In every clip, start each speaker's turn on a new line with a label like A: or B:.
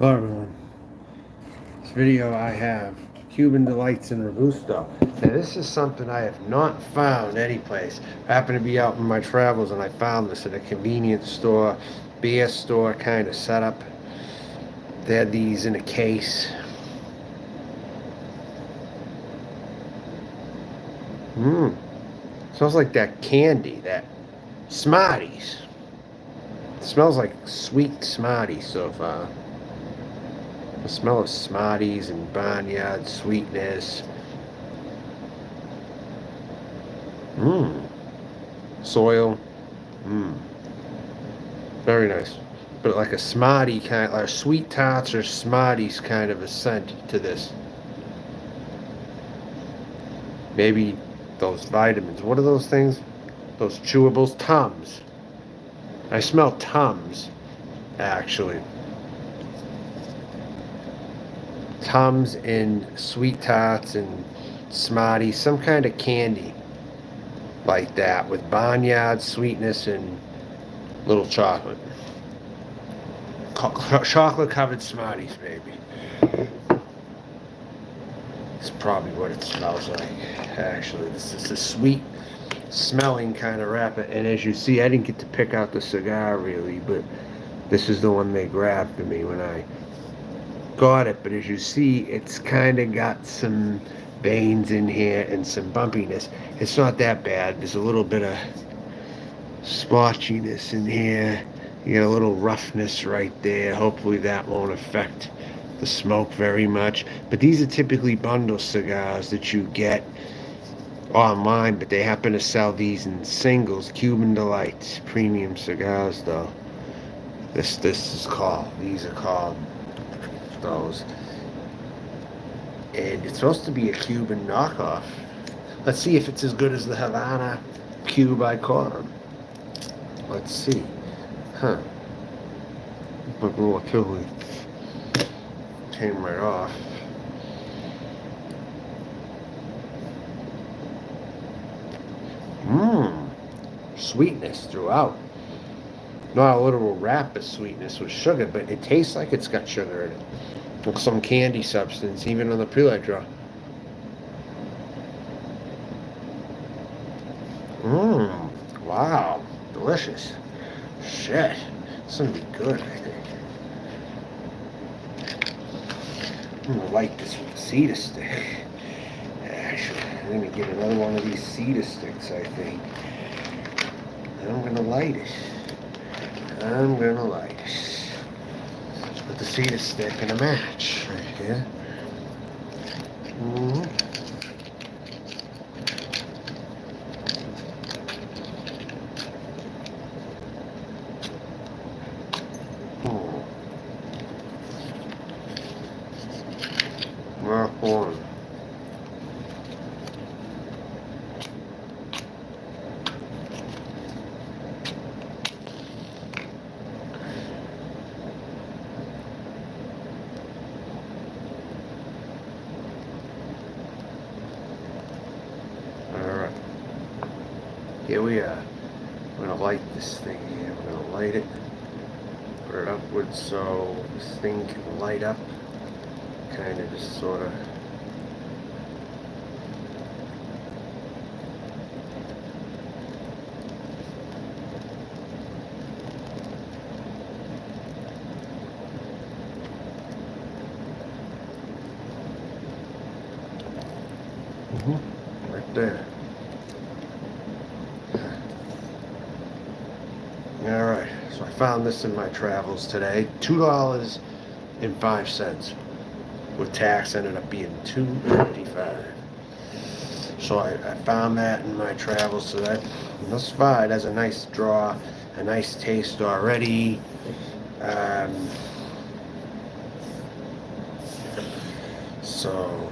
A: Hello everyone. This video I have Cuban Delights in Robusto. Now this is something I have not found anyplace. I happened to be out in my travels and I found this at a convenience store, beer store kind of setup. They had these in a case. Mmm. Smells like that candy, that Smarties. It smells like sweet Smarties so far. The smell of Smarties and barnyard sweetness. Mmm. Soil. Mmm. Very nice. But like a Smartie kind, like sweet tarts or Smarties kind of a scent to this. Maybe those vitamins. What are those things? Those chewables? Tums. I smell Tums, actually. Tums and sweet tarts and Smarties. Some kind of candy like that with barnyard sweetness and little chocolate. Chocolate covered Smarties, baby. It's probably what it smells like, actually. This is a sweet smelling kind of wrapper. And as you see, I didn't get to pick out the cigar really, but this is the one they grabbed for me when I got it. But as you see, it's kind of got some veins in here and some bumpiness. It's not that bad. There's a little bit of splotchiness in here. You get a little roughness right there. Hopefully that won't affect the smoke very much. But these are typically bundle cigars that you get online, but they happen to sell these in singles. Cuban Delights premium cigars, though. This is called. These are called those. And it's supposed to be a Cuban knockoff. Let's see if it's as good as the Havana Cube I caught them. Let's see. Huh. Look a little chilly. Came right off. Mmm. Sweetness throughout. Not a literal wrap of sweetness with sugar, but it tastes like it's got sugar in it. Like some candy substance, even on the pre-light draw. Mmm. Wow. Delicious. Shit. It's gonna be good, I think. I'm gonna light this with a cedar stick. Actually, I'm gonna get another one of these cedar sticks, I think. And I'm gonna light it. I'm gonna light it. With the cedar stick and a match right here. Mm-hmm. Rock one. Alright. Here we are. I'm gonna light this thing here. I'm gonna light it. Put it upwards so this thing can light up. Kind of just sort of. Right there. Alright, so I found this in my travels today. $2.05. With tax ended up being $2.55. So I found that in my travels, so that's fine. It has a nice draw, a nice taste already. So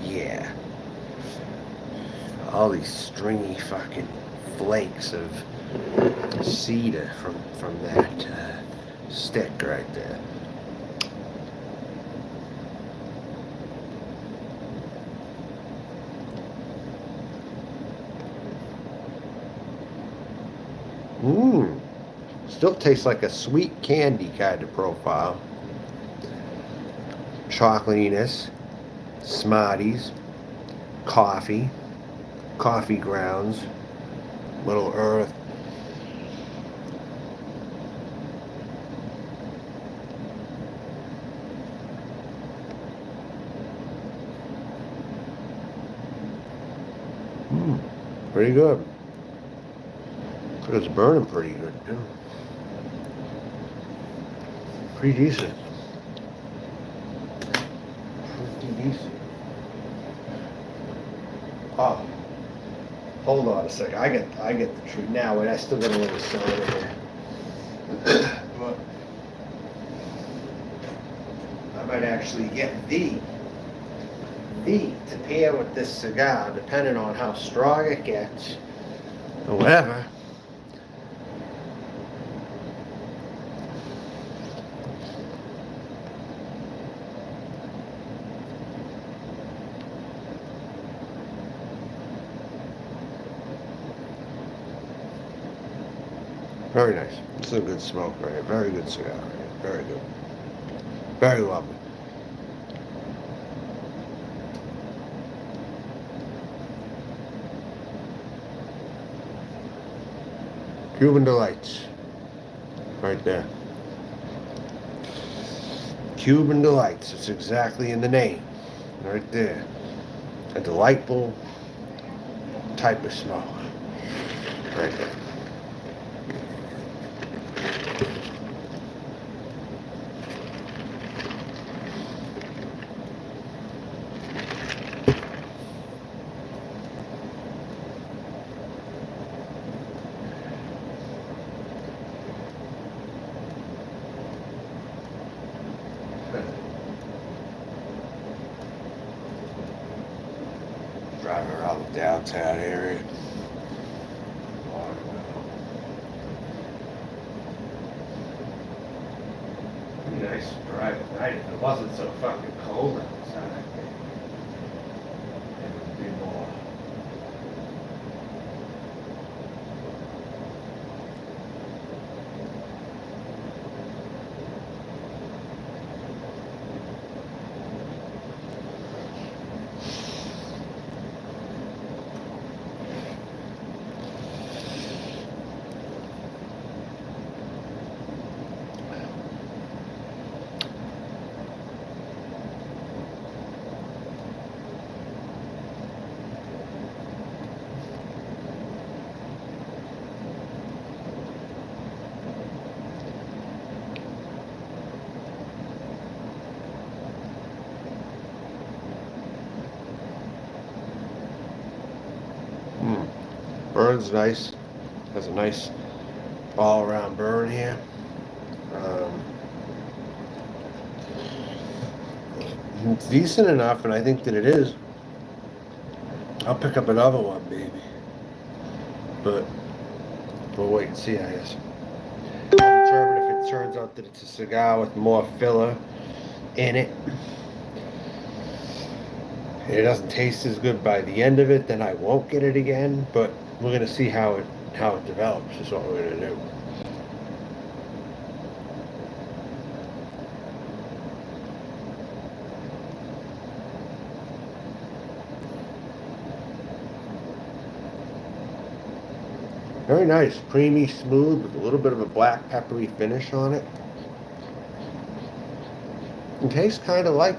A: yeah, all these stringy fucking flakes of cedar from that stick right there. Mmm. Still tastes like a sweet candy kind of profile. chocolatiness, Smarties, coffee, coffee grounds, little earth. Pretty good. It's burning pretty good too. Pretty decent. Pretty decent. Oh, hold on a second. I get the treat now. Wait, I still got a little soda in there. But I might actually get the to pair with this cigar, depending on how strong it gets or whatever. Very nice. This is a good smoke right here. Very good cigar right here. Very good. Very lovely. Cuban Delights. Right there. Cuban Delights. It's exactly in the name. Right there. A delightful type of smoke. Right there. Driving around the downtown area. Pretty nice to drive at night if it wasn't so fucking cold outside. It would be more. Burn's nice. Has a nice all-around burn here. It's decent enough, and I think that it is. I'll pick up another one, maybe. But we'll wait and see, I guess. I'll determine if it turns out that it's a cigar with more filler in it. And it doesn't taste as good by the end of it, then I won't get it again. But we're gonna see how it develops. Is what we're gonna do. Very nice, creamy, smooth, with a little bit of a black peppery finish on it. It tastes kind of like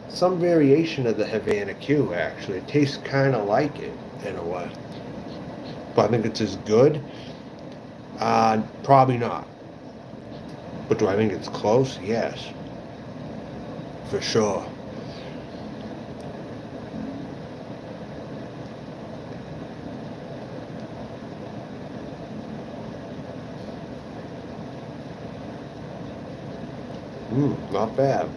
A: some variation of the Havana Q, actually. It tastes kind of like it in a way. But I think it's as good? Probably not. But do I think it's close? Yes. For sure. Not bad.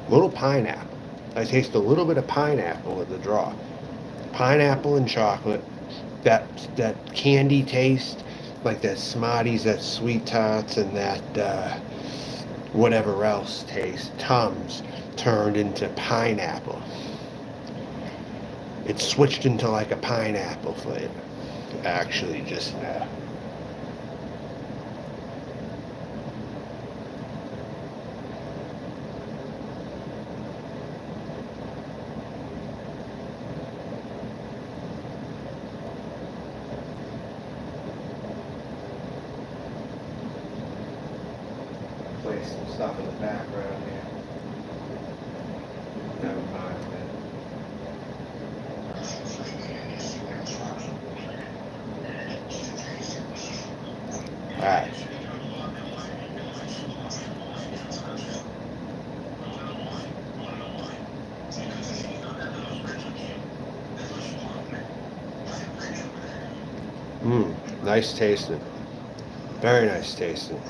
A: Little pineapple. I taste a little bit of pineapple at the draw. Pineapple and chocolate. That candy taste, like that Smarties, that Sweet Tarts, and that whatever else taste. Tums turned into pineapple. It switched into like a pineapple flavor. Actually, just now. Play some stuff in the background here. Never mind that. Alright. Nice tasting. Very nice tasting.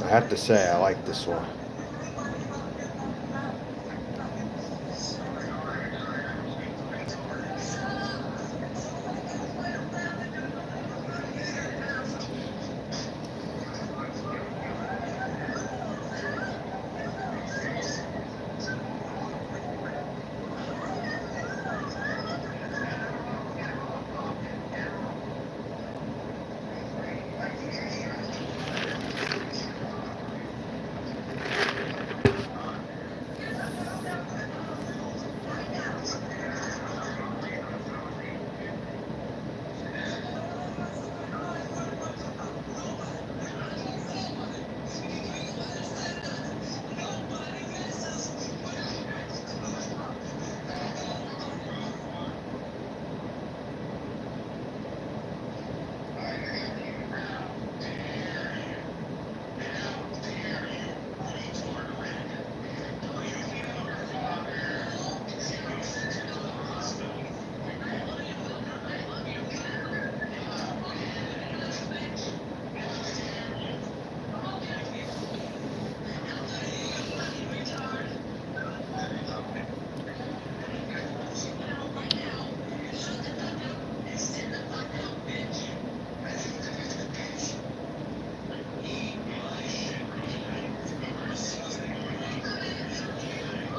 A: I have to say, I like this one.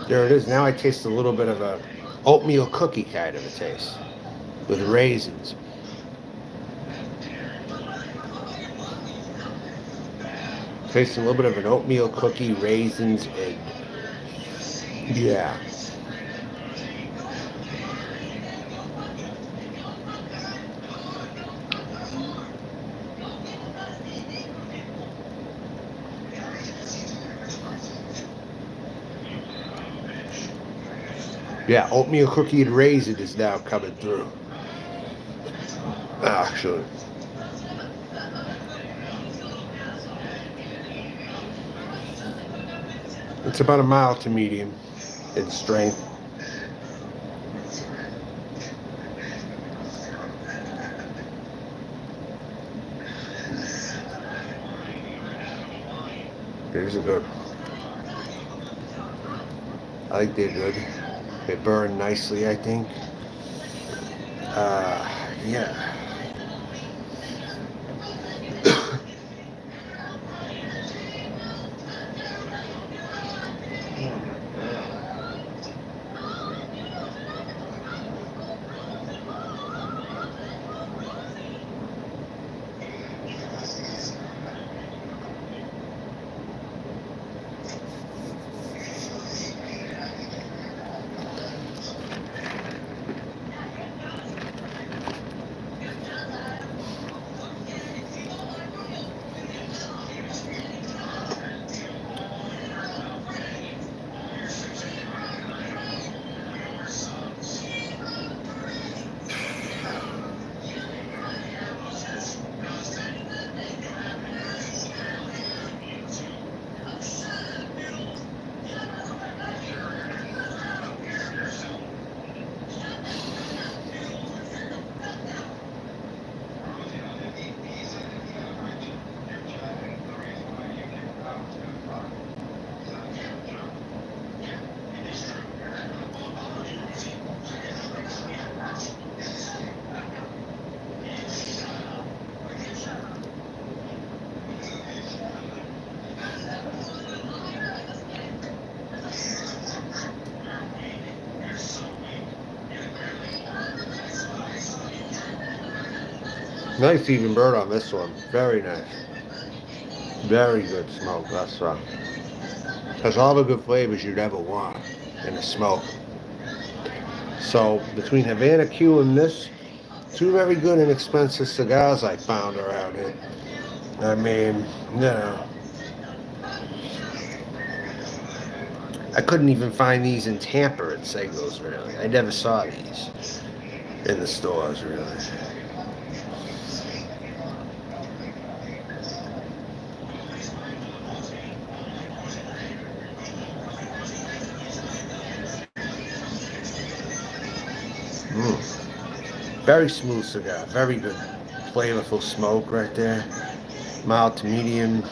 A: There it is. Now I taste a little bit of a oatmeal cookie kind of a taste with raisins. Taste a little bit of an oatmeal cookie, raisins, and yeah. Yeah, oatmeal cookie and raisin is now coming through. Actually. It's about a mild to medium in strength. These are good. I think they're good. They burn nicely, I think. Yeah. Nice even bird on this one. Very nice. Very good smoke, that's right. Has all the good flavors you'd ever want in a smoke. So between Havana Q and this, two very good and expensive cigars I found around here. I mean, you know, I couldn't even find these in Tampa at Cigars, really. I never saw these in the stores, really. Very smooth cigar, very good, flavorful smoke right there. Mild to medium.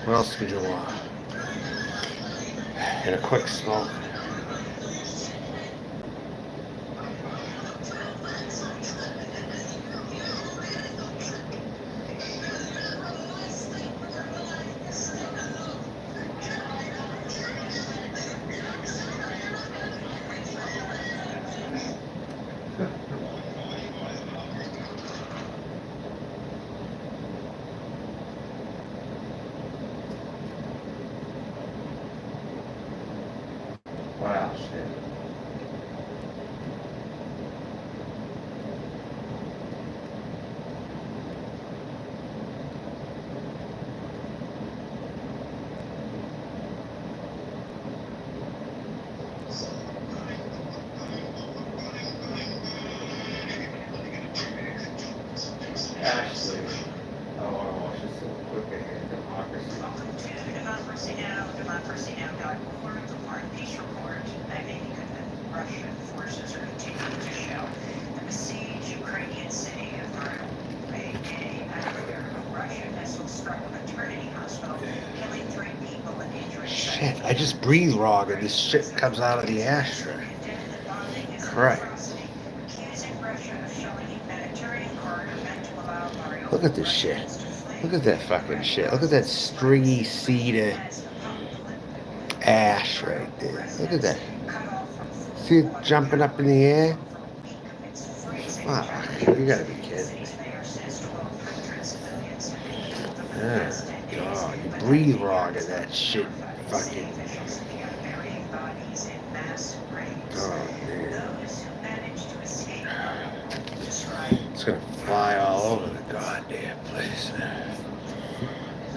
A: What else could you want? And a quick smoke. Wow, shit. Actually, I want to watch this real quick again. Democracy.
B: Welcome to Democracy Now!, democracynow.org, the War and Peace Report. I'm Amy Goodman. Russian forces are continuing to shell the besieged Ukrainian city of Mariupol after a Russian missile struck a maternity hospital, killing 3 people and injuring 7.
A: Shit, I just breathe wrong and this shit comes out of the ashtray. Right. Look at this shit. Look at that fucking shit. Look at that stringy cedar ash right there. Look at that. See it jumping up in the air? Fuck. You gotta be kidding me. Oh, God. You breathe wrong in that shit. Fucking. Oh, man. It's gonna fly all over the goddamn place.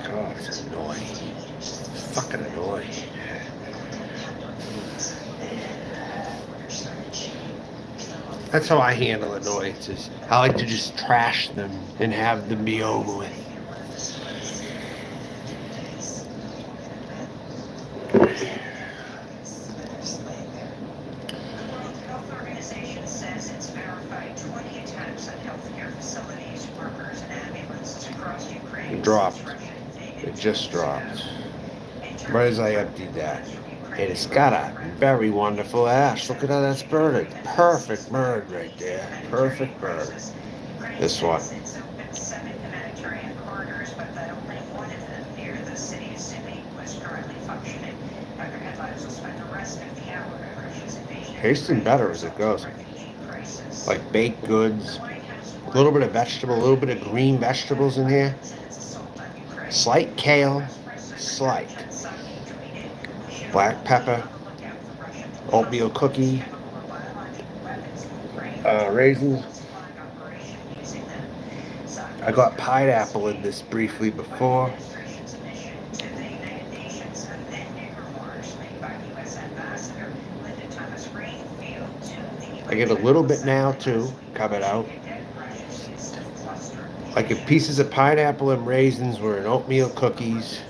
A: God, it's annoying. It's fucking annoying. That's how I handle annoyances. I like to just trash them and have them be over with. It dropped. It just dropped. Right as I emptied that. And it's got a very wonderful ash. Look at how that's birded. Perfect bird right there. Perfect bird. This one. Tasting better as it goes. Like baked goods. A little bit of vegetable, a little bit of green vegetables in here. Slight kale. Slight. Black pepper. Oatmeal cookie. Raisins. I got pineapple in this briefly before. I get a little bit now too, coming out. Like if pieces of pineapple and raisins were in oatmeal cookies,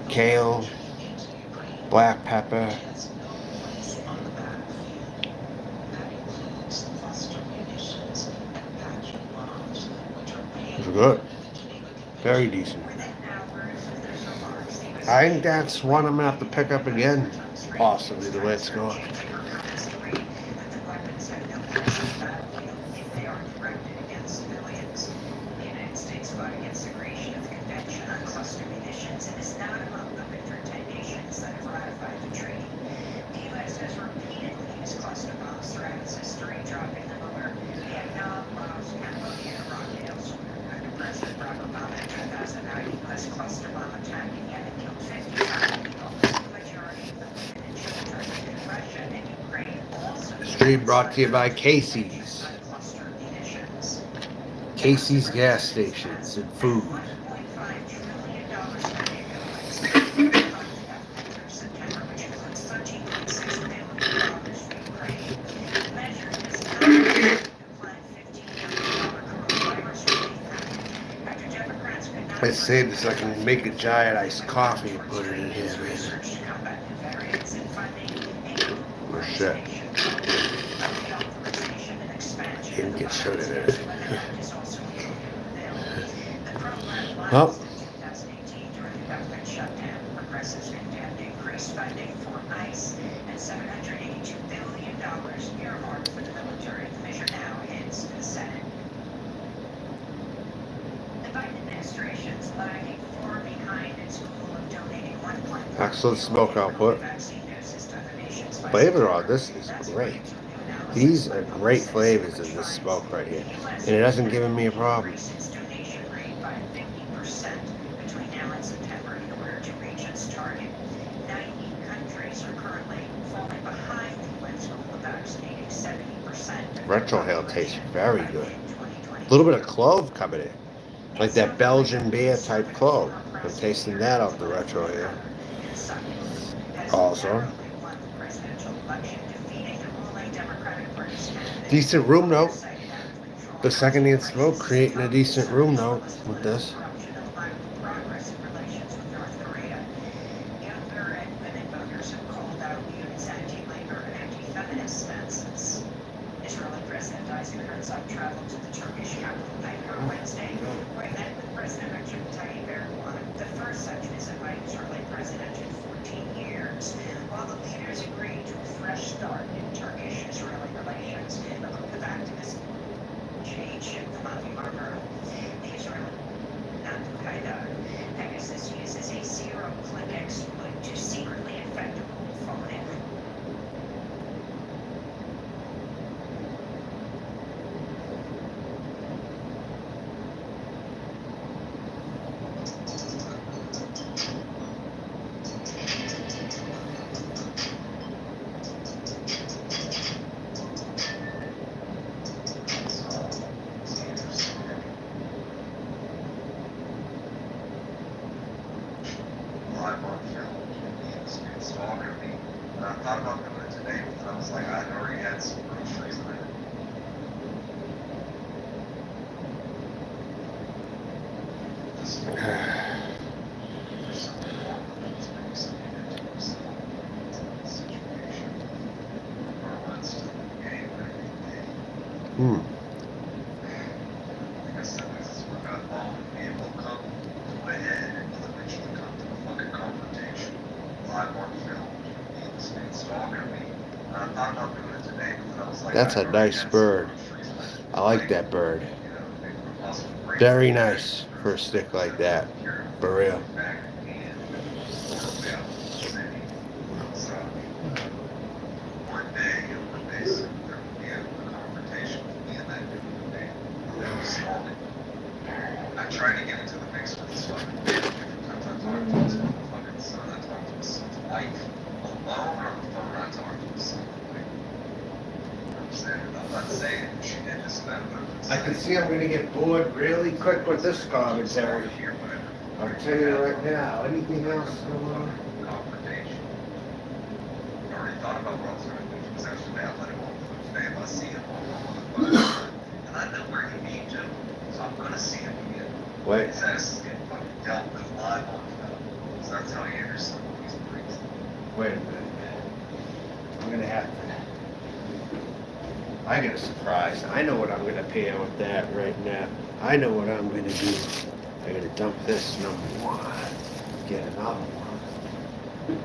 A: kale, black pepper. It's good. Very decent. I think that's one I'm gonna have to pick up again, possibly the way it's going.
B: U.S. cluster bomb attack in Yemen killed 55 people, the majority of them women and children. Russia and Ukraine also.
A: Stream brought to you by Casey's.
B: Cluster munitions.
A: Casey's gas stations and food.
B: $1.5 trillion spending bill by the Secretary through September, which includes $13.6 billion for Ukraine. The measure does not include the planned $15 billion coronavirus relief package. After Democrats could not.
A: I saved this so I can make a giant iced coffee and put it in here, man.
B: Research to combat new variants and funding
A: Oh shit. Didn't get shut in there. Well.
B: 2018, during the government shutdown, progressives condemned increased funding for ICE and $782 billion earmarked for the military. The measure now heads to the Senate. The Biden administration is lagging far behind its goal of donating 1.1
A: Excellent smoke output.
B: vaccine doses to other nations by
A: Flavor on this is great. These are great flavors in this smoke right here. And it hasn't given me a problem.
B: Donation rate by 50% between now and September in order to reach its target. 90 countries are currently falling behind the UN's goal of vaccinating 70%.
A: Retrohale tastes very good. A little bit of clove coming in. Like that Belgian beer type clove. I'm tasting that off the retrohale. Also. Decent room note. The second-hand smoke creating a decent room note with this.
B: Younger and women voters have called out Cuban's anti-labor and anti-feminist stances. Israeli President Isaac Herzog traveled to the Turkish capital Ankara Wednesday, where he met with President Recep Tayyip Erdogan, the first such visit by an Israeli president in 14 years. While the leaders agreed to a fresh start in Turkish-Israeli relations, a group of activists changed the Mafi Harbor. The Israeli Al-Qaeda Pegasus uses a zero-click exploit to secretly infect a mobile phone network.
C: Live on film, it's stalking me. And I thought about doing it today, but I was like, I already had some groceries in it. This is there's something wrong with this reason into this situation. Or what's to the game every day. Like I said, this is where God all the people come to a head and eventually come to a fucking confrontation. Live on film, the state stalking me. And I thought about doing it today, but I was like,
A: That's
C: I
A: a
C: already
A: nice
C: had some
A: bird.
C: groceries in it.
A: I like that bird.
C: You know, they were possible breaks.
A: Very nice for a stick like that. For real.
C: Back in way out in the city. So, one day, there would be a confrontation with me and that dude one day. That was stalking. I tried to get into the mix with his fucking different times I talked to his motherfucking son. I talked to his son's wife alone on the phone. I talked to his son. Like, I'm saying, I'm not saying she did this and that, but
A: I can see I'm going to get bored really quick with this commentary.
C: here, whatever.
A: I'll tell you right now. Anything else going on?
C: Confrontation. I already thought about what I was going to do. Because actually, I let him off the today. If I see him and I know where he be too. So I'm going to see him again.
A: Wait.
C: His ass is getting fucking dealt with live on film. So that's how you hear some of these breaks.
A: Wait a minute. I'm going to have to. I got a surprise. I know what I'm going to pair with that right now. I know what I'm going to do. I'm going to dump this number one. Get another one.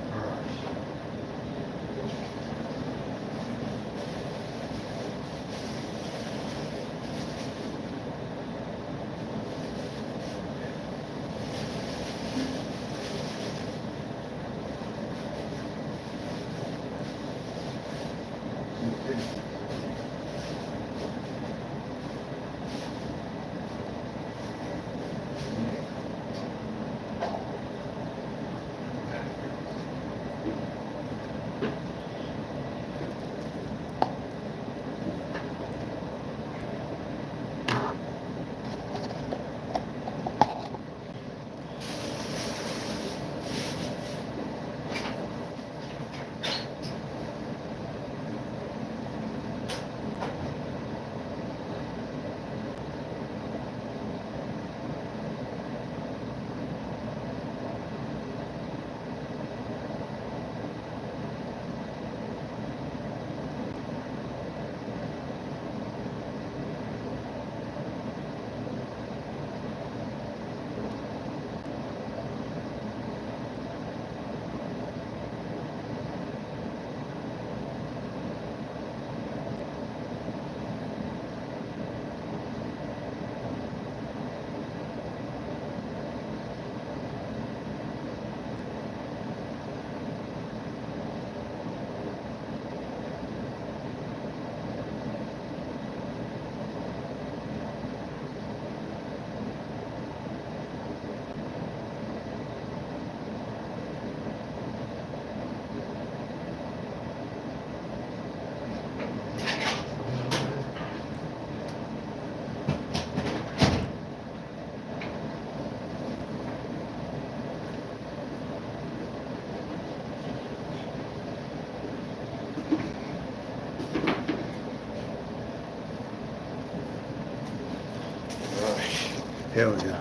A: Here we go.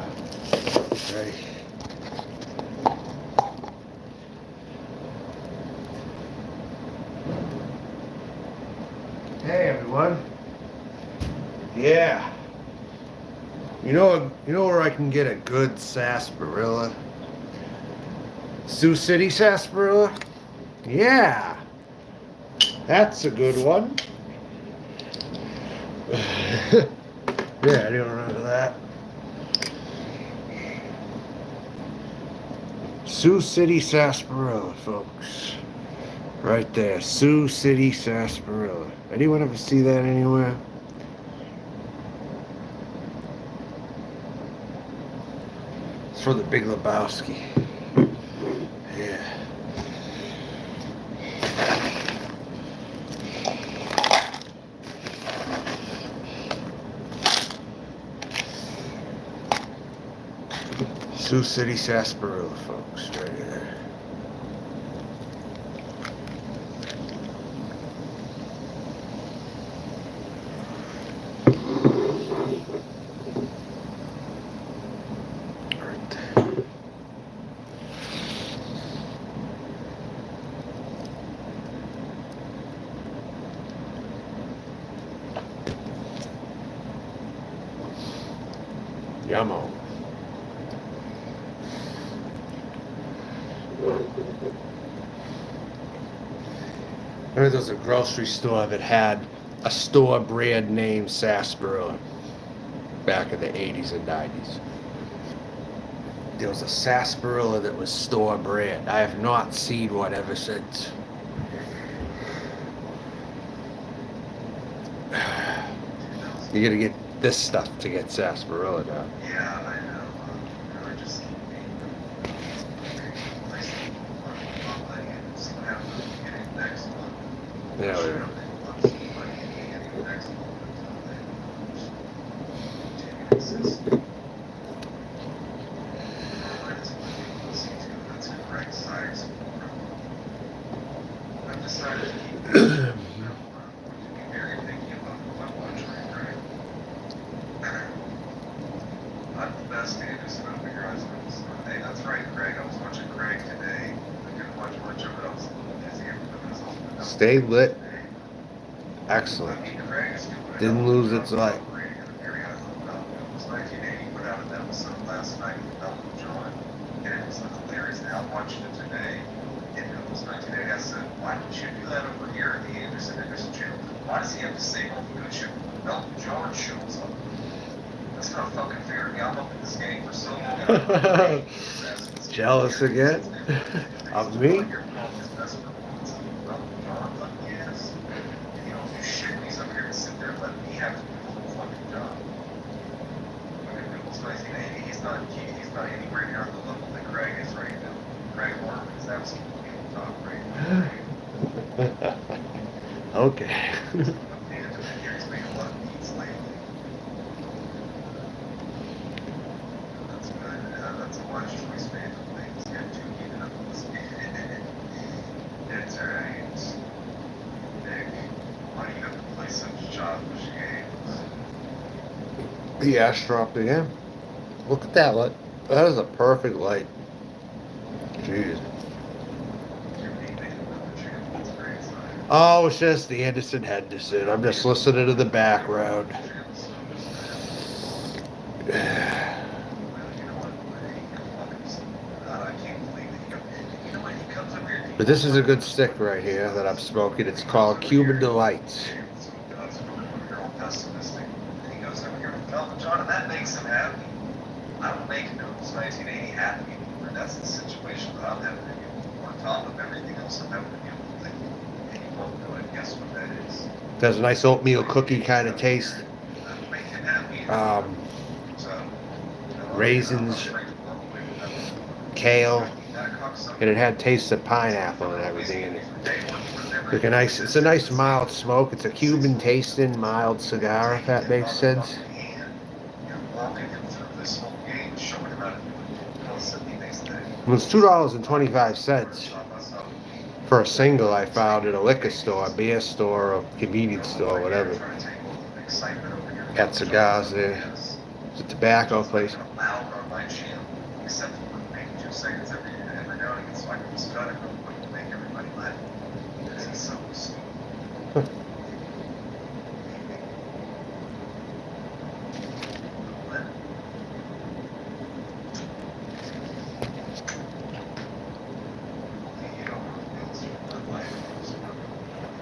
A: Ready? Hey everyone. Yeah. You know where I can get a good sarsaparilla? Sioux City sarsaparilla? Yeah. That's a good one. Yeah, I don't remember that. Sioux City sarsaparilla, folks. Right there, Sioux City sarsaparilla. Anyone ever see that anywhere? It's for the Big Lebowski. Yeah. Sioux City sarsaparilla, folks, right there. Right there. Yummo. Remember there was a grocery store that had a store brand name sarsaparilla back in the 80s and 90s. There was a sarsaparilla that was store brand. I have not seen one ever since. You gotta get this stuff to get sarsaparilla now.
C: Yeah, I know. I just next month.
A: Yeah, yeah.
C: I've decided to keep very picky about what I'm watching, right? I'm the best Anderson over here. Hey, that's right, Craig. I was watching Craig today. I couldn't watch much of it. I was a little busy.
A: Stay lit. Excellent. Didn't lose its light.
C: It was 1980 put out an episode last night with Elton John, and it was hilarious. Now I'm watching it today, and it was 1980. I said, why don't you do that over here at the Anderson channel? Why does he have to say all the good shit when Elton John shows up? That's not fucking fair to me. I'm up in this game for so long.
A: Jealous again? Of me?
C: He's not anywhere near the level that Craig is right now. Craig Warner is absolutely top right now.
A: Okay.
C: He's made a lot of beats lately. That's good. That's a wise choice, man. Things get too heated up in this game. It's alright. Nick, why do you have to play such childish games?
A: The ash dropped again. Look at that light. That is a perfect light. Jeez. Oh, it's just the Henderson. I'm just listening to the background. But this is a good stick right here that I'm smoking. It's called Cuban Delights.
C: John, and that makes him happy. I don't make Noodles 1980 happy anymore. That's the situation that I'm having to deal with. On top of everything else I'm having to deal with. And you won't know it. Guess what that is?
A: There's a nice oatmeal cookie kind of taste.
C: That'll make him happy.
A: Raisins, kale, and it had taste of pineapple and everything in it. It's a nice mild smoke. It's a Cuban tasting mild cigar, if that makes sense. It was $2.25 for a single I found at a liquor store, a beer store, or convenience store, whatever. Got cigars there. It's a tobacco place.
C: Allowed on my channel, except for maybe 2 seconds every now and again, so I can just cut it real quick to make everybody laugh. Because he's so stupid. You know, it's red light.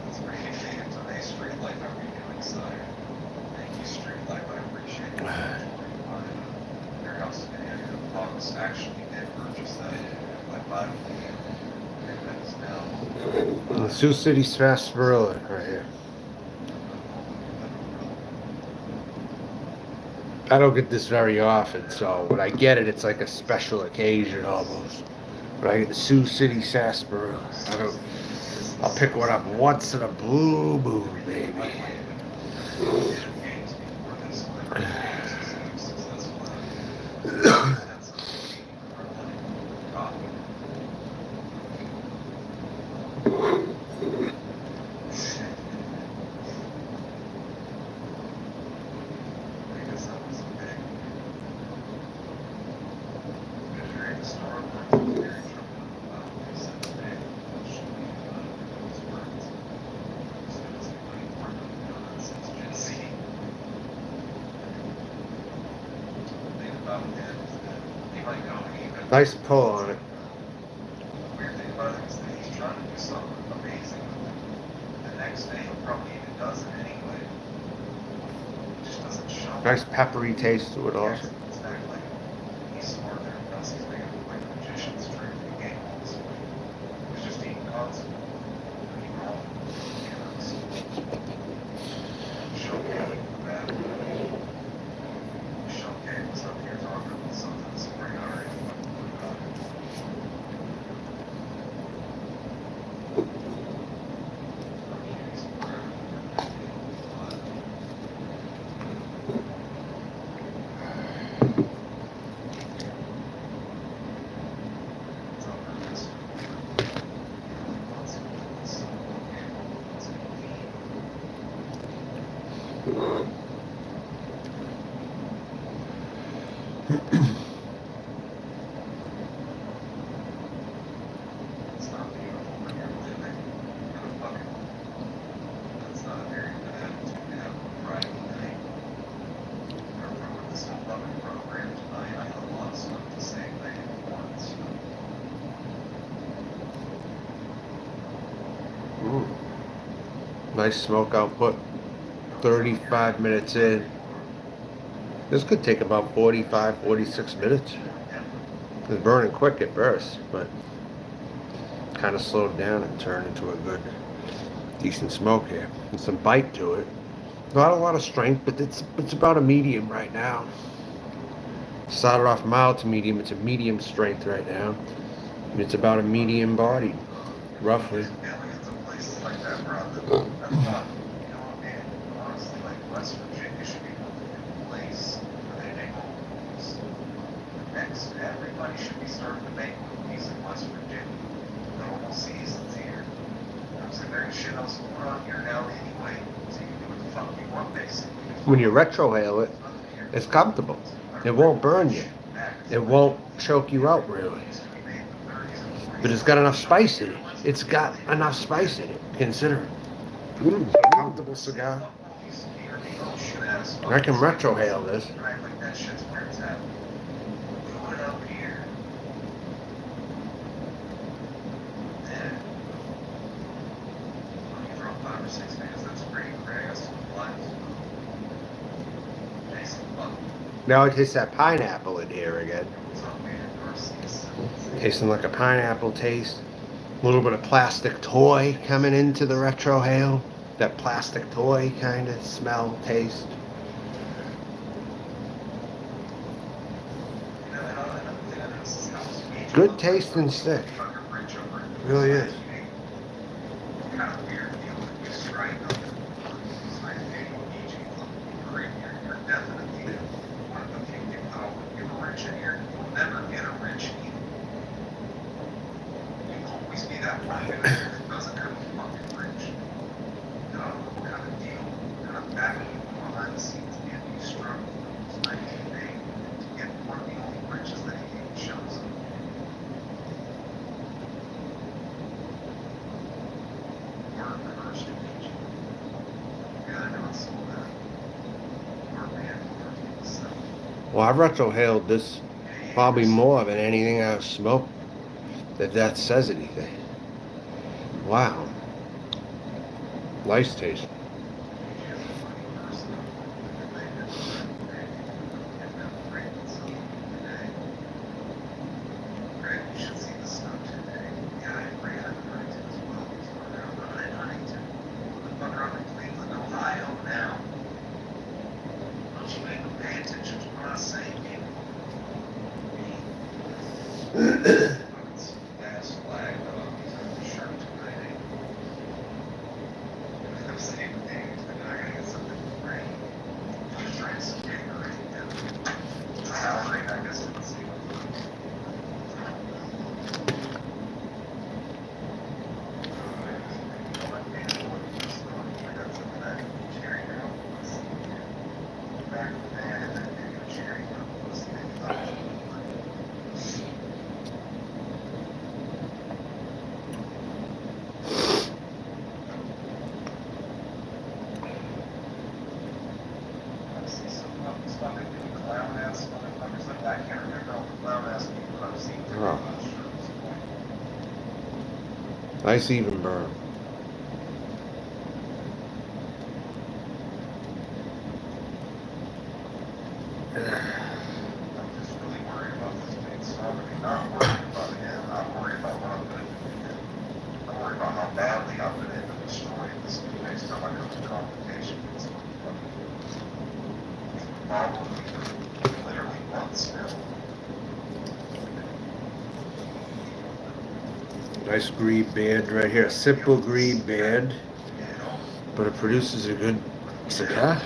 C: It's pretty fancy. Hey, street light, how are you doing, sire? Thank you, street light, I appreciate it. Your house, and Fox actually did purchase that. My body, and that is now.
A: The Sioux City Sarsaparilla right here. I don't get this very often, so when I get it, it's like a special occasion almost. When I get the Sioux City Sarsaparilla, I'll pick one up once in a blue moon, baby. Nice pull on it.
C: Weird thing about it is that he's trying to do something amazing. The next day he'll probably even does it anyway. It just doesn't show.
A: Nice peppery taste to it also.
C: Exactly. He's smarter than us. He's making like a magician's trick in the game. He's just eating constantly. He's wrong. Showcase that. Showcase was up here talking about something this morning already. It's not beautiful when you're living in a fucking home. That's not a very good attitude to have on a Friday night. I ruined this whole fucking program tonight. I have a lot of stuff to say later once.
A: Nice smoke output. 35 minutes in. This could take about 45, 46 minutes. It's burning quick at first, but kind of slowed down and turned into a good, decent smoke here. And some bite to it. Not a lot of strength, but it's about a medium right now. Started off mild to medium. It's a medium strength right now. And it's about a medium body, roughly.
C: Millions of places like that, bro. I thought, you know, man, honestly, like West Virginia should be a place where they make movies. Next, everybody should be starting to make movies in West Virginia. Normal seasons here. I'm saying there ain't shit else going on here now anyway. So you can do what the fuck you want, basically.
A: When you retrohale it, it's comfortable. It won't burn you. It won't choke you out really. But it's got enough spice in it. It's got enough spice in it. Consider it. It's a comfortable cigar. I can retrohale this.
C: Like that shit's where it's at. Put it up here. Yeah. Well, you throw 5 or 6 minutes, that's pretty great. I got some lines. Nice and fun.
A: Now I taste that pineapple in here again.
C: What's up, man? Garcia's.
A: Tasting like a pineapple taste. A little bit of plastic toy coming into the retrohale. That plastic toy kind of smell, taste. Good taste and stick. Really is.
C: Kind of weird feeling you strike up. It's like, hey, you're definitely one of the few people that will get rich in here. You'll never get a rich eat. You'll always be that one guy that doesn't come fucking rich. You know, what kind of deal, what kind of battle you go behind the scenes, man, you struggle. It's like, hey,
A: Well, I've retrohaled this probably more than anything I've smoked, if that says anything. Wow. Nice taste. Oh. Nice even burn. Nice green band right here. A simple green band, but it produces a good cigar.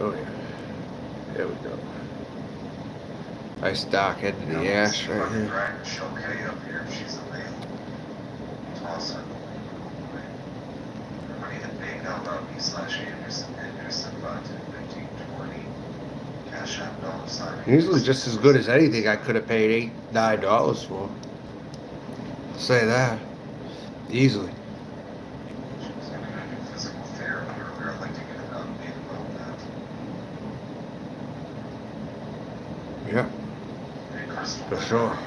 A: Oh yeah. There we go. Nice dark end of the ash right here. Usually just as good as anything I could have paid $8, $9 for. Say that. Easily. Yeah. For sure.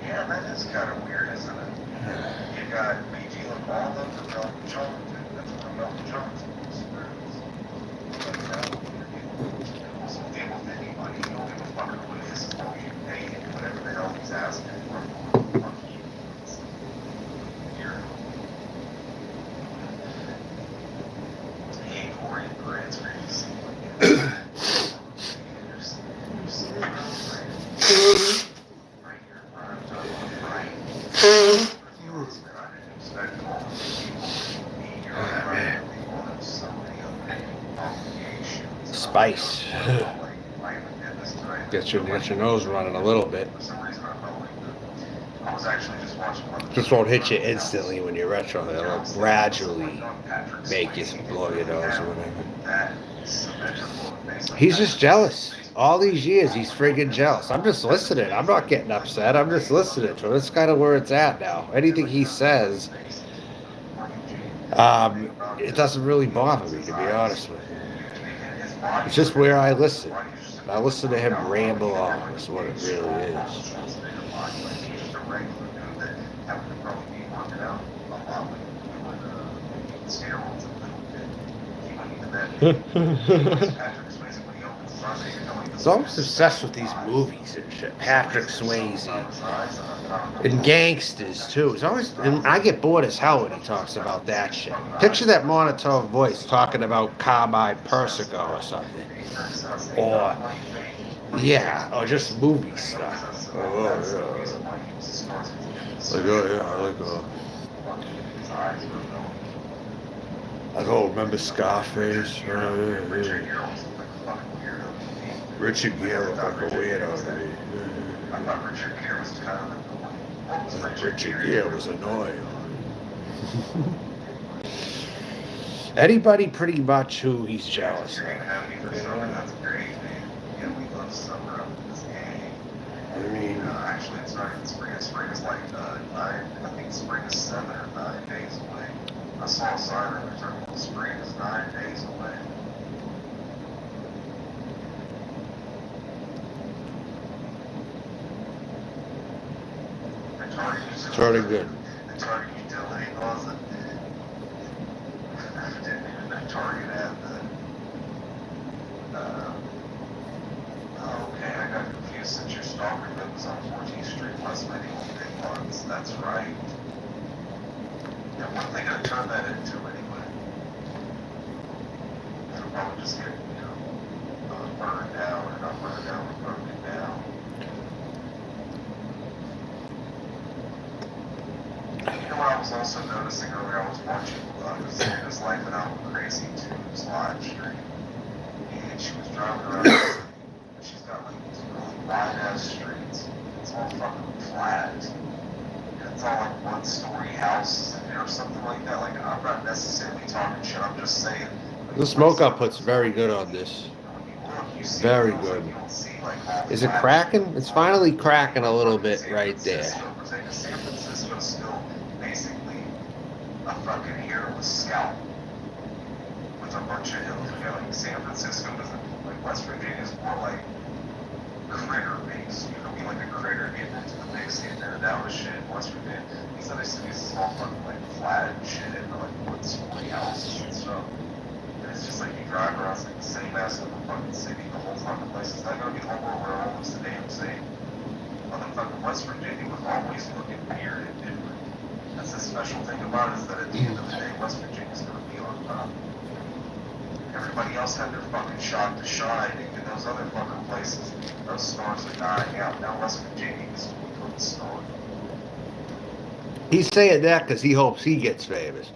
C: Yeah, that is kind of weird, isn't it? You got BG Lavalda for Milton Jones, that's for Milton Jones. But now, so deal with anybody, you don't give a fuck who it is, or you pay him whatever the hell he's asking for. Here. He ain't pouring grants for you, see.
A: Spice. Get your nose running a little bit. Just won't hit you instantly when you're retro. It'll gradually make you blow your nose or whatever. He's just jealous. All these years, he's friggin' jealous. I'm just listening. I'm not getting upset. I'm just listening to him. That's kind of where it's at now. Anything he says, it doesn't really bother me, to be honest with you. It's just where I listen. I listen to him ramble on. Is what it really is. He's always obsessed with these movies and shit. Patrick Swayze and gangsters too. It's always, and I get bored as hell when he talks about that shit. Picture that monotone voice talking about Carmine Persico or something, or or just movie stuff. I don't remember Scarface. Richard Gere looked like a weirdo to me.
C: I thought Richard Gere was kind of What was
A: Richard Gere was annoying. Anybody pretty much who he's jealous
C: You're
A: of.
C: gonna have me for summer, that's great, man. Yeah, we love summer up in this gang.
A: I mean,
C: Actually, it's not even spring. Spring is like 9. I think spring is 7 or 9 days away. I saw a sign on the terminal. Spring is 9 days away.
A: it's already good.
C: The Target utility closet. Didn't even know Target had the. Oh, okay, I got confused since your stalker that was on 14th Street West by the old big ones. That's right. Yeah, what are they gonna turn that into anyway? It'll probably just get, burned down or not burned down, but broken down. You know what I was also noticing earlier? I was watching Christina's Life Without Crazy 2's live stream, and she was driving around the city, and she's got like these really wide ass streets. It's all fucking flat. And it's all like one-story houses in there or something like that. Like, I'm not necessarily talking shit, I'm just saying. Like,
A: The smoke output's very good on this.
C: when you look, you see
A: Very
C: those, like,
A: good.
C: you don't see, like, all
A: Is it
C: flat
A: cracking?
C: shit.
A: It's finally cracking a little bit right there.
C: San Francisco's still basically a fucking hairless scalp with a bunch of hills. You know, like San Francisco doesn't, like West Virginia's more like critter based. You know, be like a critter getting into the big city there. That was shit in West Virginia. These other cities is all fucking like flat and shit and like one-story houses and stuff. And it's just like you drive around, it's like the same ass little fucking city. The whole fucking place is not gonna be whole world where all looks the damn same. Motherfucking West Virginia was always looking weird and different. That's the special thing about it, is that at the end of the day, West Virginia's gonna be on top. Everybody else had their fucking shot to shine, and those other fucking places, those stars are dying out. Now West Virginia is becoming the star.
A: He's saying that because he hopes he gets famous.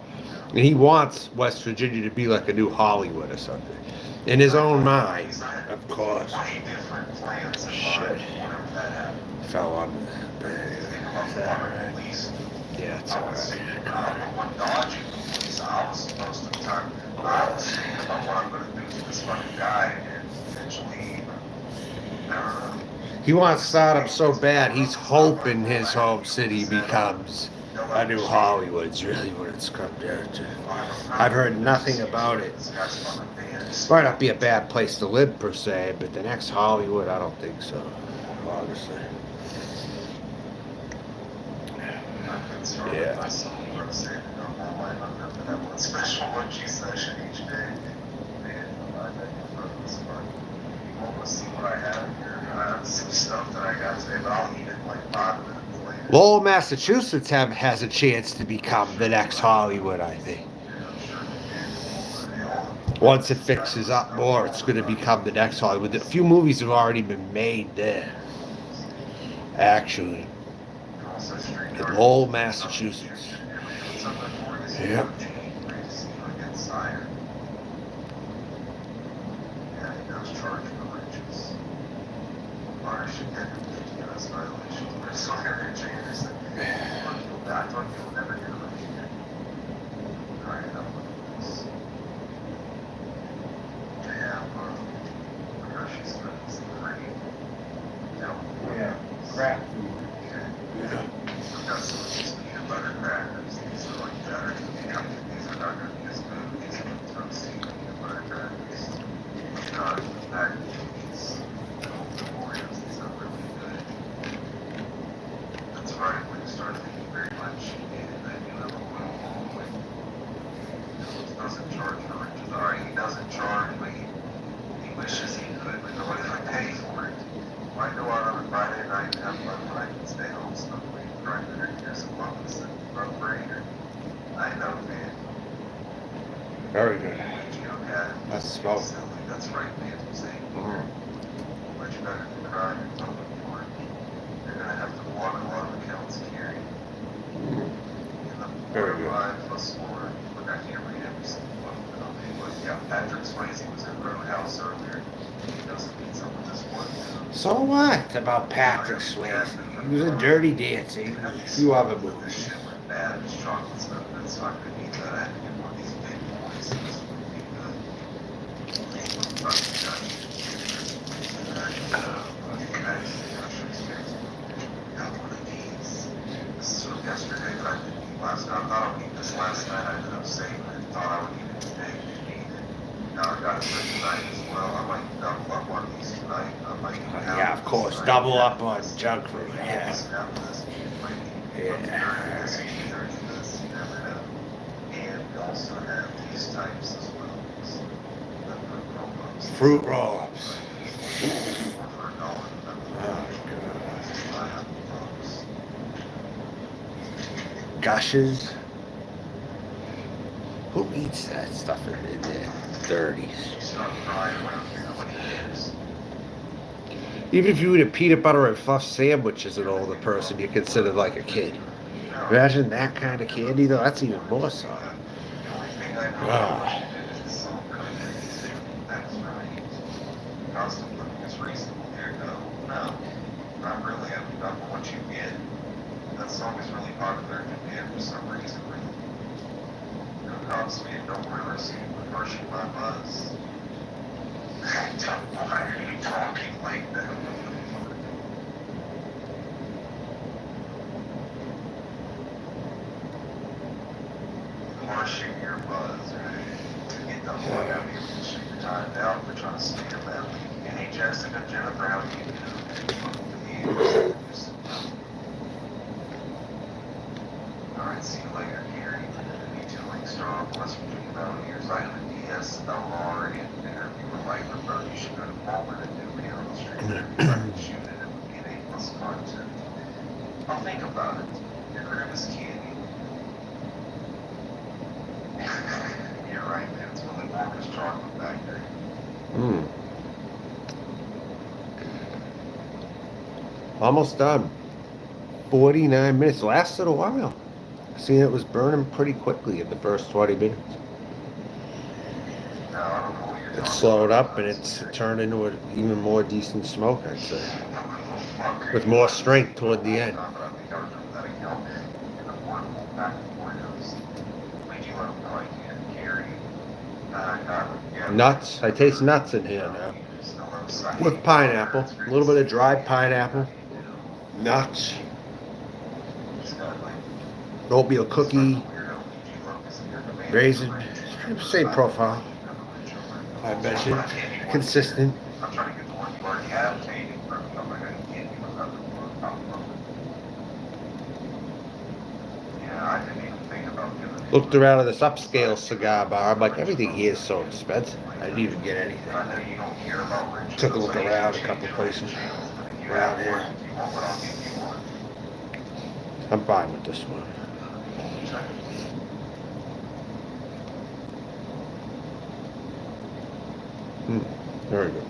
A: And he wants West Virginia to be like a new Hollywood or something. In his own mind, of course.
C: Way different plans in
A: Shit.
C: mind whenever that happened.
A: Fell on the
C: Think about the water police.
A: Yeah, it's
C: I was one dodging the police. I was supposed to time. I was thinking about what I'm going to do to this fucking guy, and eventually, I don't know.
A: He wants Sodom so bad, he's hoping his home city becomes a new Hollywood. It's really what it's come down to. I've heard nothing about it. Might not be a bad place to live per se, but the next Hollywood, I don't think so, honestly. Yeah.
C: My son works in my life. I'm going to have one special lunching session each day. Man, I bet you for this fun. You want to see what I have here? I have some stuff that I got today, but I'll eat it in like 5 minutes later.
A: Lowell, Massachusetts has a chance to become the next Hollywood, I think. Once it fixes up more, it's going to become the next Hollywood. A few movies have already been made there, actually. In Lowell, Massachusetts. Yep.
C: Yeah, crap food. Yeah. I've got some of these peanut butter crackers. These are like better. These are not going to be as good. These are toasty peanut butter crackers. Not the pack of these Oreos. These are really good. That's right. When you start thinking very much, and then you have a little moment. He doesn't charge for riches. Alright, he doesn't charge, but he wishes he could, but nobody would pay for it. Why go out on a Friday night and have fun when I can stay home snugly and try to hear some muppets and run brainer? I know, man.
A: Very good.
C: You know, God.
A: That's smoke.
C: Silly. That's right, man. I'm saying.
A: Mhm.
C: Much better than crying and public for it. You're going to have to block a lot of accounts carry.
A: Very good.
C: 5 plus 4. Look, I can't read every single one. But yeah, Patrick Swayze was in Roadhouse earlier. He doesn't need some of this one.
A: So what about Patrick Swayze? He was in Dirty Dancing, a few other
C: This
A: movies.
C: shit went bad. This chocolate stuff. That's not gonna eat that. I had to get one of these big boys. This would be good. Fucking Dutch. Got one of these. This is from yesterday, but I didn't eat last night. I thought I would eat this last night. I ended up saving it. Thought I would eat it today. Didn't eat it. Now I got it for tonight as well. I might double up on these tonight. I might eat half
A: Yeah, of
C: this
A: course,
C: tonight.
A: double up on junk food. Yeah.
C: Half this. Might eat
A: Yeah.
C: this, this, you never know. And we also have these types as well. So,
A: Fruit roll-ups.
C: For $1.
A: Oh, God. Gushes. Who eats that stuff in their 30s? Even if you eat a peanut butter and fluff sandwich as an older person, you're considered like a kid. Imagine that kind of candy, though. That's even more so. Ah.
C: Cost of living is reasonable here. No, not really. I mean, not for what you get. That song is really popular in Japan for some reason. It costs me no privacy with brushing my buzz. Why are you talking like that? Brushing your buzz, right? To get the fuck out of here, you shoot your time down for trying to stay in that league. Hey, Jessica, Jennifer, how do you do? Alright, see you later, Gary. Detailing strong West Virginia Mountaineers. I have a DSLR and interviewer microphone. You should go to Walmart and do me on the street. If I can shoot it, it would be an A-plus content. I'll think about it. Your crib is candy. You're right, man. It's Willy Wonka's chocolate factory.
A: Mm. Almost done. 49 minutes. Lasted a while. Seen it was burning pretty quickly in the first 20 minutes.
C: No, I don't know what you're
A: It
C: talking
A: slowed
C: about.
A: up and it's turned into an even more decent smoke, I'd say. With more strength toward the end. Nuts. I taste nuts in here now. With pineapple. A little bit of dried pineapple. Nuts. Oatmeal cookie. Raisin. Same profile. I mentioned. Consistent.
C: I'm trying to get the one you already have, Katie. I'm not going to get you another one. Yeah, I didn't even think about giving it.
A: Looked around at this upscale cigar bar. I'm like, everything here is so expensive. I didn't even get anything.
C: I know you don't care about rich.
A: Took a look around a couple places around here. I'm fine with this one. Very good.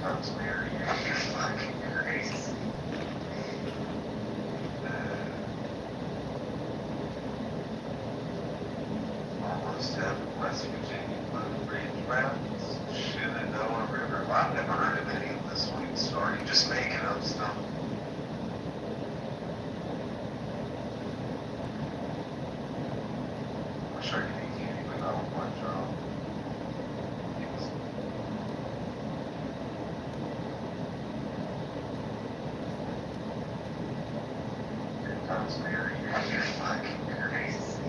C: Rosemary, you're fucking crazy. Almost heaven, West Virginia, Blue Ridge Mountains, Shenandoah River. I've never heard of any of this sweet story. You just making up stuff. Wish I could eat candy, but not with my job. Rosemary, you're fucking crazy.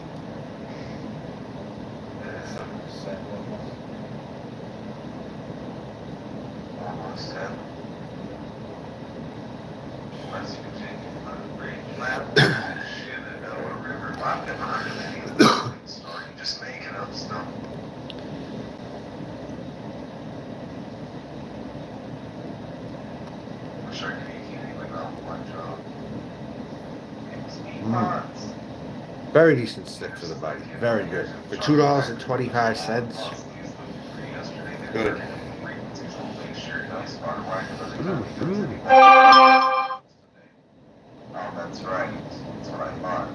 C: Almost heaven. West Virginia, Blue Ridge Mountains, Shenandoah River. I've never heard of any of this story. You're just making up stuff. Wish I could eat candy, but not with my job. It was 8 months.
A: Very decent stick for the bite. Very good. For $2.25. Good.
C: Oh, that's right. That's what I thought.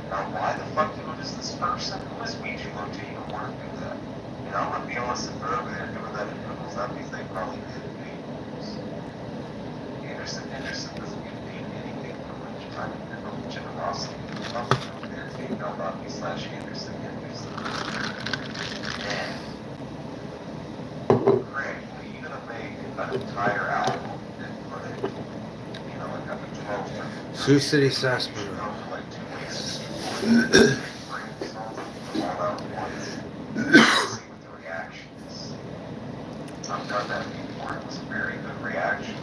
C: Now, why the fuck did we is this person? Who is Ouija going to even want to do that? You know, I'm going to be honest, if they're over there doing that in Google's, that means they probably did it in Google's. Anderson doesn't get paid anything for generosity. Nothing over there, T.W/Anderson. And Greg, are you going to make an entire album and put it, you know, like a 12
A: Sioux City, Sarsaparilla.
C: like 2 weeks? All out once. See what the reaction is. I've done that before. It was a very good reaction.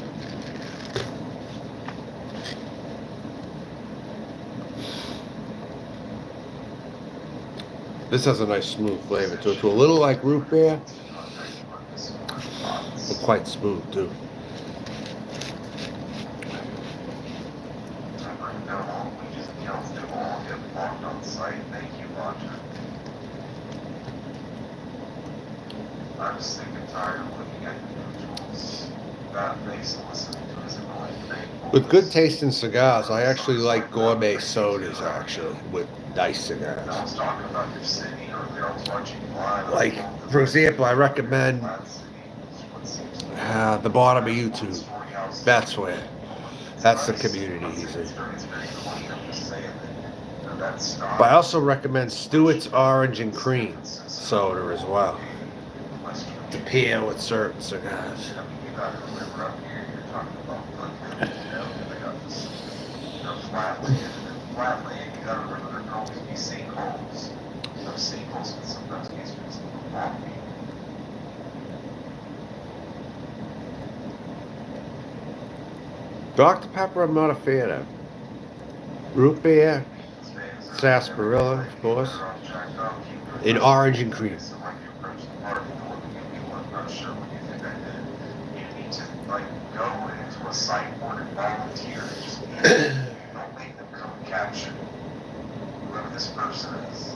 A: This has a nice smooth flavor to it. To a little like root beer, but quite smooth too.
C: I'm sick and tired of looking at individuals that makes listening to his annoying thing.
A: With good tasting cigars, I actually like gourmet sodas actually with nice cigars.
C: I was talking about your city earlier. I was watching you live.
A: Like, for example, I recommend the bottom of YouTube. That's where. That's the community he's in. But I also recommend Stewart's Orange and Cream soda as well, to pair with certain cigars.
C: Flatland, you gotta remember there can always be sinkholes. Those sinkholes can sometimes be used for walking.
A: Dr. Pepper, I'm not a fan of. Root beer, sarsaparilla, of course, and orange and cream.
C: So like you approach the party, I'm not sure what you think I did. You need to like go into a sideboard and volunteer. Just don't make them come capture whoever this person is.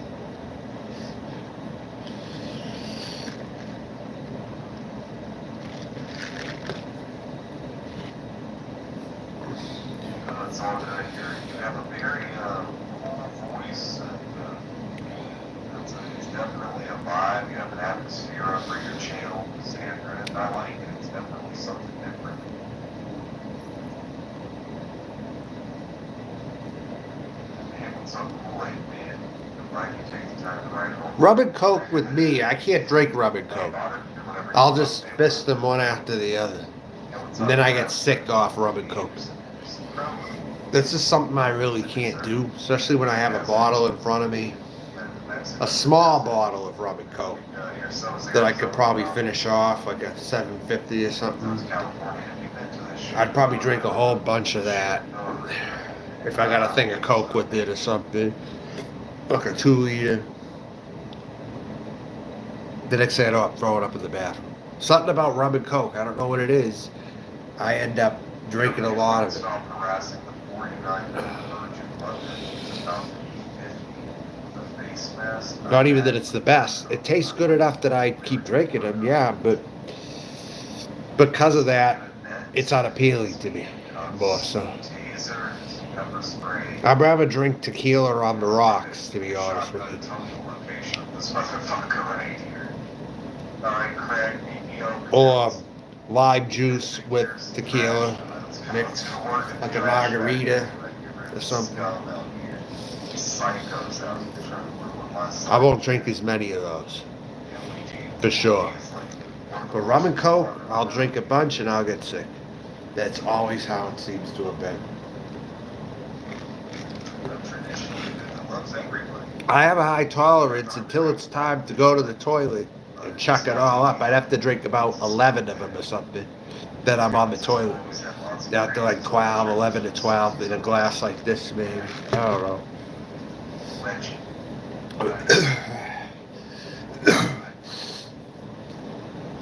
C: It's all good here. You have a very cool voice, and it's definitely a vibe. You have an atmosphere over your channel, Sandra, and I like it. It's definitely something different. Man, what's up, Kool-Aid Man? I'm glad you take the time to write home.
A: Rum and Coke with me, I can't drink rum and Coke. I'll just fist them one after the other. And then I get sick off rum and Coke. This is something I really can't do, especially when I have a bottle in front of me. A small bottle of rum and Coke that I could probably finish off, like a 750 or something. I'd probably drink a whole bunch of that if I got a thing of Coke with it or something. Like a 2 liter. The next day I know I'm throwing up in the bathroom. Something about rum and Coke, I don't know what it is. I end up drinking a lot of it. Not even that it's the best. It tastes good enough that I keep drinking them, yeah, but because of that, it's unappealing to me more so. I'd rather drink tequila on the rocks, to be honest with you. Or lime juice with tequila mixed, like a margarita or something. I won't drink as many of those, for sure. But rum and Coke, I'll drink a bunch and I'll get sick. That's always how it seems to have been. I have a high tolerance until it's time to go to the toilet and chuck it all up. I'd have to drink about 11 of them or something. Then I'm on the toilet. Down to like 12, 11 to 12 in a glass like this, maybe. I don't know.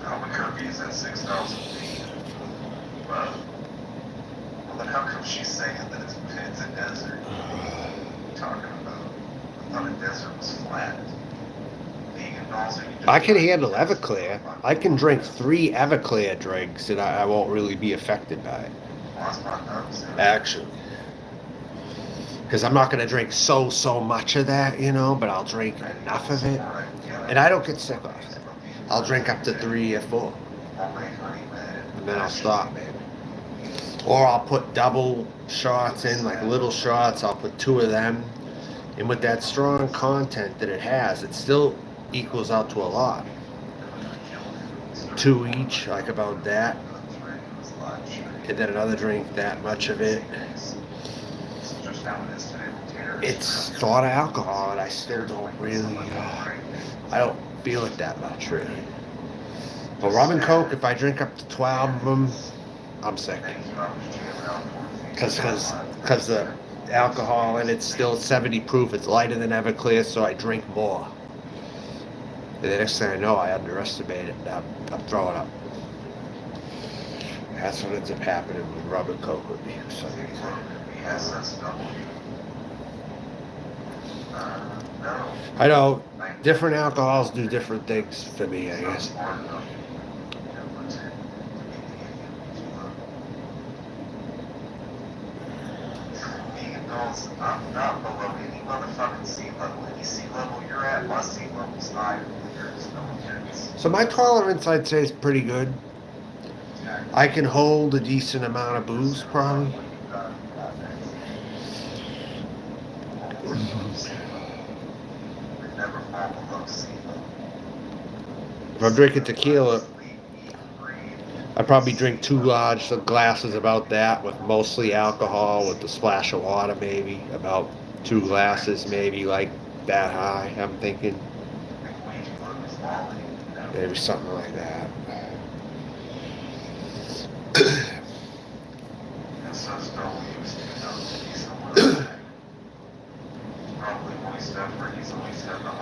C: Albuquerque is at 6,000 feet. Well, then how come she's saying that it's a desert? What are you talking about? I thought a desert was flat.
A: I can handle Everclear. I can drink 3 Everclear drinks and I won't really be affected by it. Actually. Because I'm not going to drink so much of that, you know, but I'll drink enough of it. And I don't get sick off it. I'll drink up to 3 or 4. And then I'll stop, man. Or I'll put double shots in, like little shots. I'll put 2 of them. And with that strong content that it has, it still equals out to a lot. 2 each, like about that. And then another drink, that much of it. It's a lot of alcohol, and I still don't really, I don't feel it that much, really. But rum and coke, if I drink up to 12 of them, I'm sick. Because the alcohol in it's still 70 proof, it's lighter than Everclear, so I drink more. And the next thing I know, I underestimate it, and I'm throwing up. That's what ends up happening with rum and coke with me for some reason. I know different alcohols do different things for me, I guess.
C: Not below any motherfucking sea level. Any sea level you're at, my sea level's higher than yours. No offense.
A: So my tolerance, I'd say, is pretty good. I can hold a decent amount of booze, probably. If I'm drinking tequila, I probably drink 2 large glasses, about that, with mostly alcohol, with a splash of water, maybe. About 2 glasses, maybe, like that high, I'm thinking. Maybe something like that.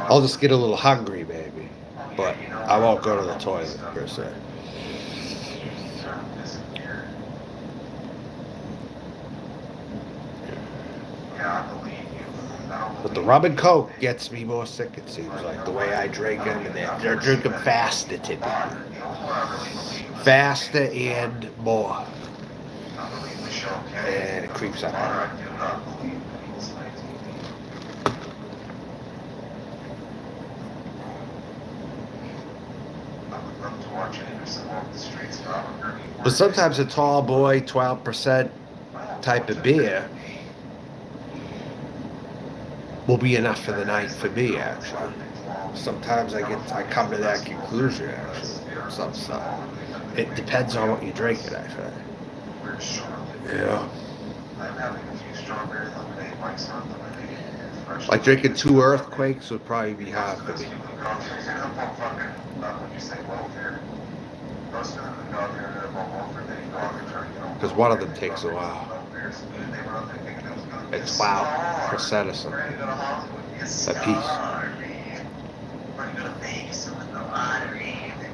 A: I'll just get a little hungry, maybe. But I won't go to the toilet, per se. But the rum and coke gets me more sick, it seems like, the way I drink them. And they're drinking faster, typically. Faster and more. And it creeps up. But sometimes a tall boy, 12% type of beer will be enough for the night for me, actually. Sometimes I come to that conclusion, actually. Some stuff. It depends on what you're drinking, actually. Yeah. Like drinking 2 earthquakes would probably be hard for me. Because one of them takes a while. It's 12% or something. A piece.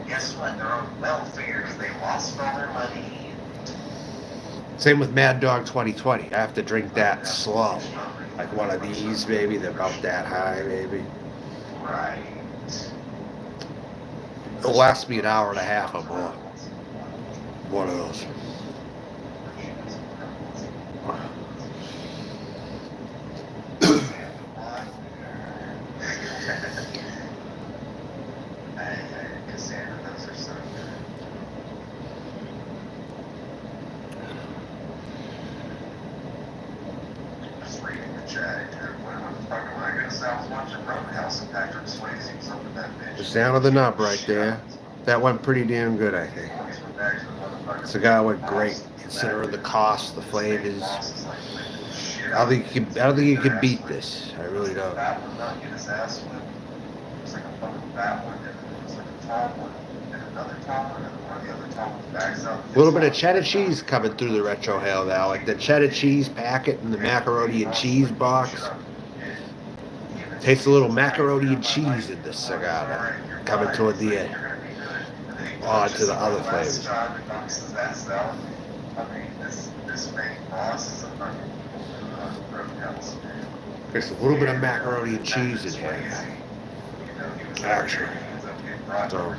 A: Guess what? They're on welfare because they lost all their money. Same with Mad Dog 2020. I have to drink that slow. Like one of these, maybe. They're about that high, maybe. Right. It'll last me an hour and a half or more. One of those. Just down to the nub right there. That went pretty damn good, I think. Cigar went great, considering the cost, the flavors. I don't think you can beat this. I really don't. A little bit of cheddar cheese coming through the retro hail now, like the cheddar cheese packet and the macaroni and cheese box. Tastes a little macaroni and cheese in this cigar now, coming toward the end. On to the other flavors. There's a little bit of macaroni and cheese in here, actually. So.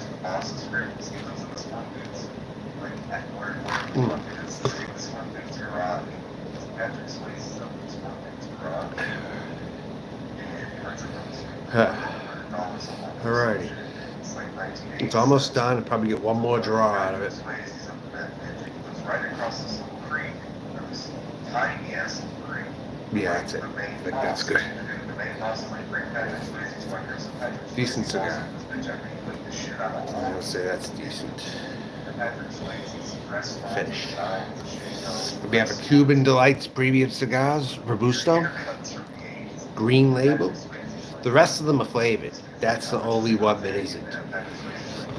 A: It's almost done. I'll probably get one more draw out of it.
C: Right across this little creek. There was tiny ass little creek.
A: Yeah, that's it. I think that's good.
C: The main boss like Rick Patrick Swayze's fucker, so Patrick
A: Decent
C: Swayze's
A: cigar.
C: boss in this bitch after he licked the shit out of
A: I would say that's decent.
C: Patrick Swayze's restaurant.
A: Finish. We have a Cuban Delights Premium Cigars, Robusto, green label. The rest of them are flavored. That's the only one that isn't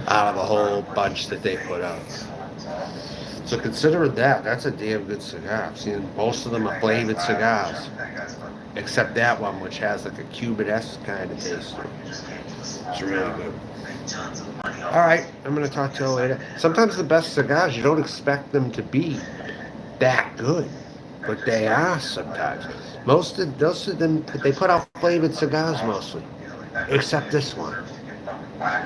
A: out of the whole bunch that they put out. So consider that. That's a damn good cigar. I've seen most of them are flavored cigars, except that one, which has like a Cuban-esque kind of taste to it. It's really good. All right, I'm gonna talk to you later. Sometimes the best cigars, you don't expect them to be that good, but they are sometimes. Most of them, they put out flavored cigars mostly, except this one.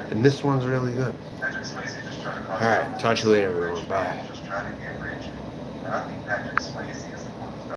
A: And this one's really good. All right, talk to you later, everyone. Bye.
C: I think Patrick Swayze is